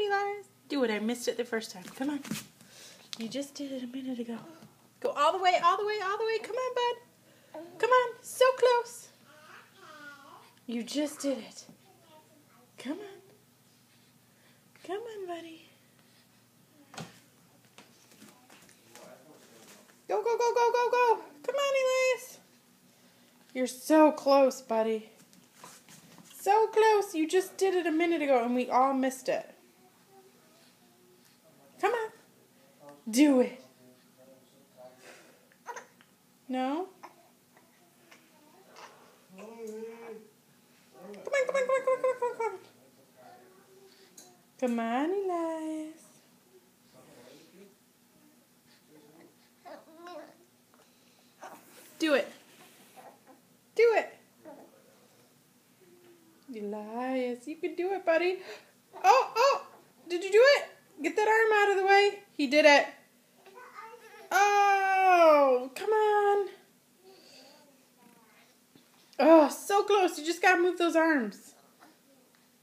Elias. Do it. I missed it the first time. Come on. You just did it a minute ago. Go all the way, all the way, all the way. Come on, bud. Come on. So close. You just did it. Come on. Come on, buddy. Go, go, go, go, go, go. Come on, Elias. You're so close, buddy. So close. You just did it a minute ago and we all missed it. Come on. Do it. No? Come on, come on, come on, come on, come on, come on. Come on, Elias. Do it. Do it. Elias, you can do it, buddy. Oh, did you do it? Get that arm out of the way. He did it. Oh, come on. Oh, so close. You just got to move those arms.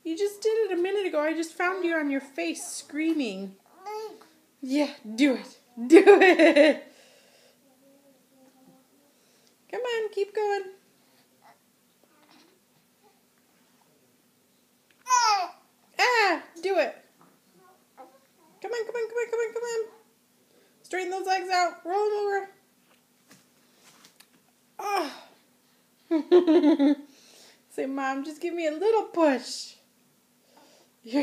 You just did it a minute ago. I just found you on your face screaming. Yeah, do it. Do it. Come on, keep going. Do it. Come on, come on, come on, come on, come on. Straighten those legs out. Roll them over. Oh. Say, Mom, just give me a little push. Do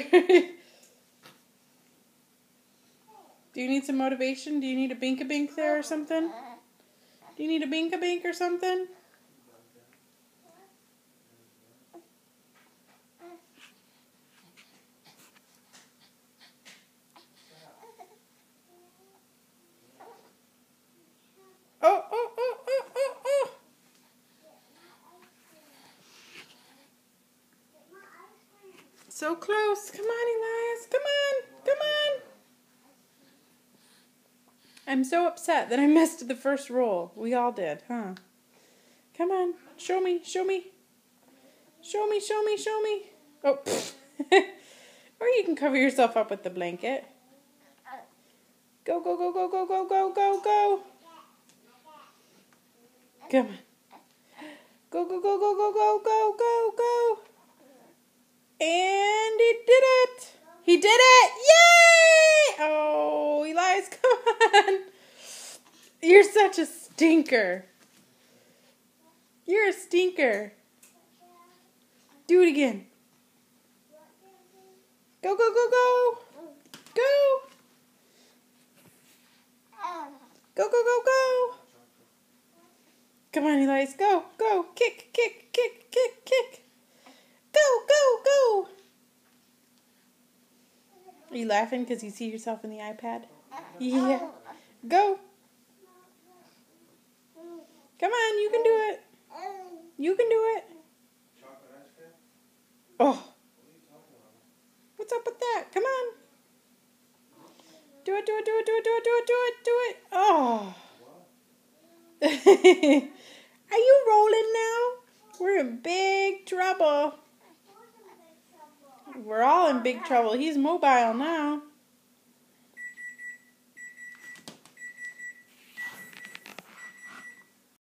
you need some motivation? Do you need a bink-a-bink there or something? Do you need a bink-a-bink or something? Oh. So close. Come on, Elias. Come on. Come on. I'm so upset that I missed the first roll. We all did, huh? Come on. Show me. Show me. Show me, show me, show me. Oh. Or you can cover yourself up with the blanket. Go, go, go, go, go, go, go, go, go. Come on. Go, go, go, go, go, go, go, go, go. And he did it. He did it. Yay! Oh, Elias, come on. You're such a stinker. You're a stinker. Do it again. Go, go, go, go. Go. Go, go, go, go. Come on, Elias. Go, go. Kick, kick, kick, kick, kick. Go, go, go. Are you laughing because you see yourself in the iPad? Yeah. Go. Come on, you can do it. You can do it. Oh. What's up with that? Come on. Do it, do it, do it, do it, do it, do it, do it, do it. Oh. Are you rolling now? We're in big trouble. We're all in big trouble. He's mobile now.